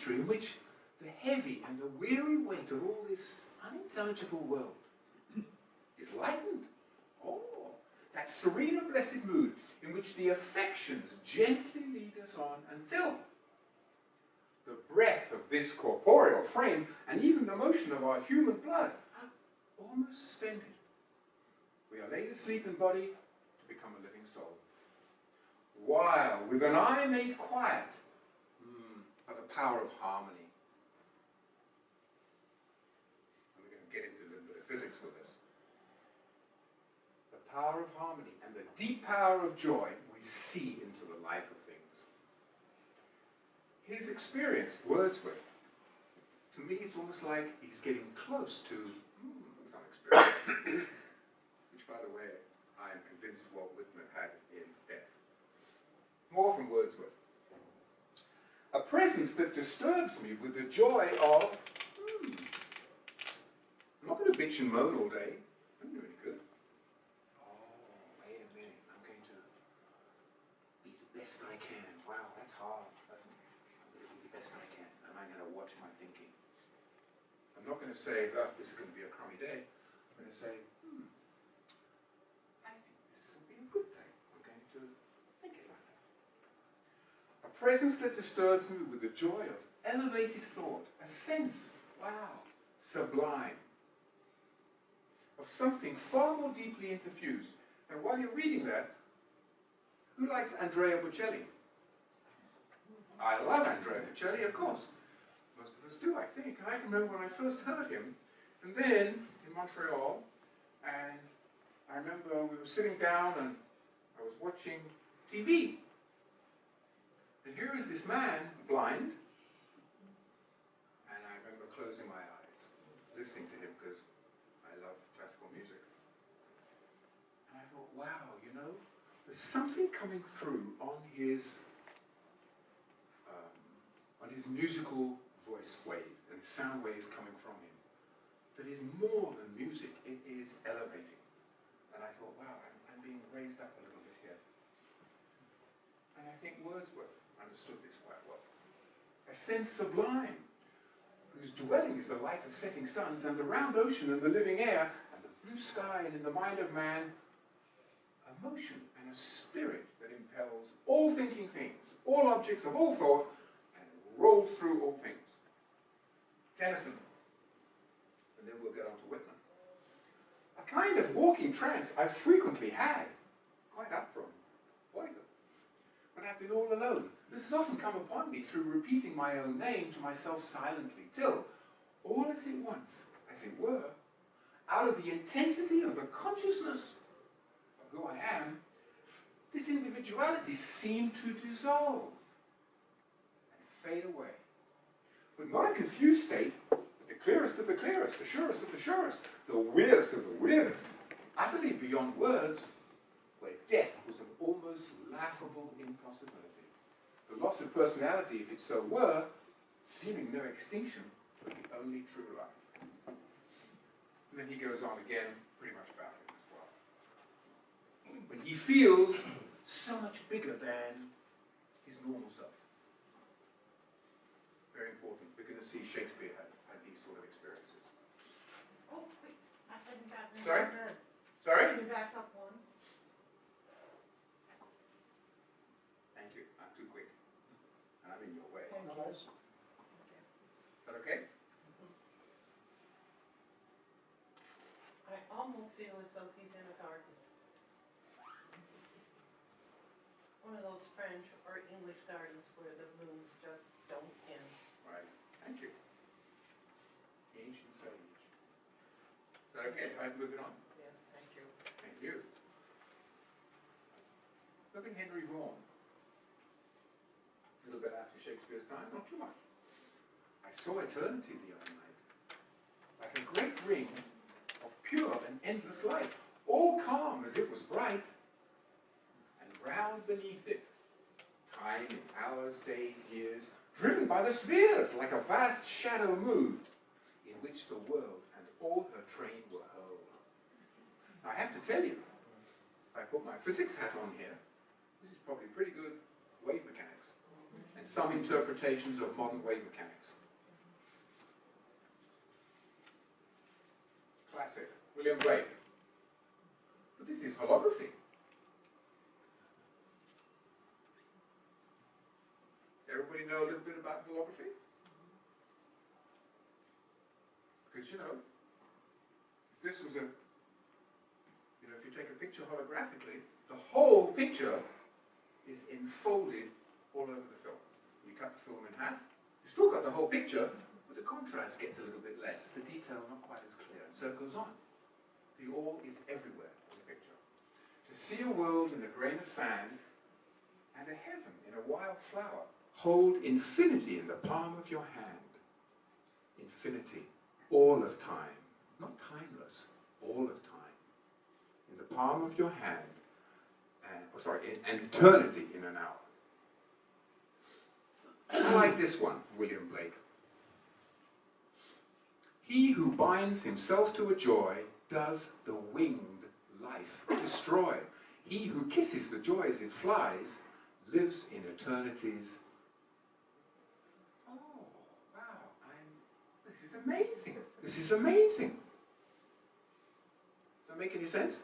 mystery in which the heavy and the weary weight of all this unintelligible world is lightened. Oh, that serene and blessed mood in which the affections gently lead us on until the breath of this corporeal frame and even the motion of our human blood are almost suspended. We are laid asleep in body to become a living soul. While, with an eye made quiet, by the power of harmony. And we're going to get into a little bit of physics with this. The power of harmony and the deep power of joy, we see into the life of things. His experience, Wordsworth, to me it's almost like he's getting close to some experience, which, by the way, I am convinced Walt Whitman had in death. More from Wordsworth. A presence that disturbs me with the joy of, I'm not going to bitch and moan all day. I'm doing really good. Oh, wait a minute. I'm going to be the best I can. Wow, that's hard. But I'm going to be the best I can. And I'm going to watch my thinking. I'm not going to say, oh, this is going to be a crummy day. I'm going to say, I think this will be a good day. I'm going to think it like that. A presence that disturbs me with the joy of elevated thought, a sense, wow, sublime, of something far more deeply interfused. And while you're reading that, who likes Andrea Bocelli? I love Andrea Bocelli, of course. Most of us do, I think. And I can remember when I first heard him, and then in Montreal, and I remember we were sitting down and I was watching TV. And here is this man, blind, and I remember closing my eyes, listening to him because I love classical music. And I thought, wow, you know, there's something coming through on his musical voice wave, and his sound waves coming from him, that is more than music, it is elevating. And I thought, wow, I'm being raised up a little bit here. And I think Wordsworth understood this quite well. A sense sublime, whose dwelling is the light of setting suns, and the round ocean and the living air, and the blue sky, and in the mind of man, a motion and a spirit that impels all thinking things, all objects of all thought, and rolls through all things. Tennyson, and then we'll get on to Whitman. A kind of walking trance I've frequently had, quite up from boyhood, when I've been all alone. This has often come upon me through repeating my own name to myself silently, till, all as at once, as it were, out of the intensity of the consciousness of who I am, this individuality seemed to dissolve and fade away. With my confused state, the clearest of the clearest, the surest of the surest, the weirdest of the weirdest, utterly beyond words, where death was an almost laughable impossibility. The loss of personality, if it so were, seeming no extinction, but the only true life. And then he goes on again, pretty much about it as well. When he feels so much bigger than his normal self. Very important. We're going to see Shakespeare had these sort of experiences. Oh, wait, I hadn't gotten Sorry? there. Sorry? Can you back up one? Thank you. I'm too quick. And I'm in your way. Thank you. Is that okay? I almost feel as though he's in a garden. One of those French or English gardens where the blooms just don't end. Right. Thank you. Ancient sage. Is that okay? I've moved it on. Yes, thank you. Thank you. Look at Henry Vaughan. A little bit after Shakespeare's time, not too much. I saw eternity the other night, like a great ring of pure and endless light, all calm as it was bright, and round beneath it, time in hours, days, years, driven by the spheres, like a vast shadow moved, in which the world and all her train were hurled. Now, I have to tell you, if I put my physics hat on here, this is probably pretty good wave mechanics. and some interpretations of modern wave mechanics. Classic, William Blake. But this is holography. Everybody know a little bit about holography? Because, you know, if this was a, you know, if you take a picture holographically, the whole picture is enfolded all over the film. You cut the film in half, you still got the whole picture, but the contrast gets a little bit less, the detail not quite as clear, and so it goes on. The all is everywhere in the picture. To see a world in a grain of sand, and a heaven in a wild flower, hold infinity in the palm of your hand. Infinity, all of time, not timeless, all of time. In the palm of your hand, and eternity in an hour. I like this one, William Blake. He who binds himself to a joy does the winged life destroy. He who kisses the joy as it flies lives in eternity's. Oh, wow, this is amazing. This is amazing. Does that make any sense?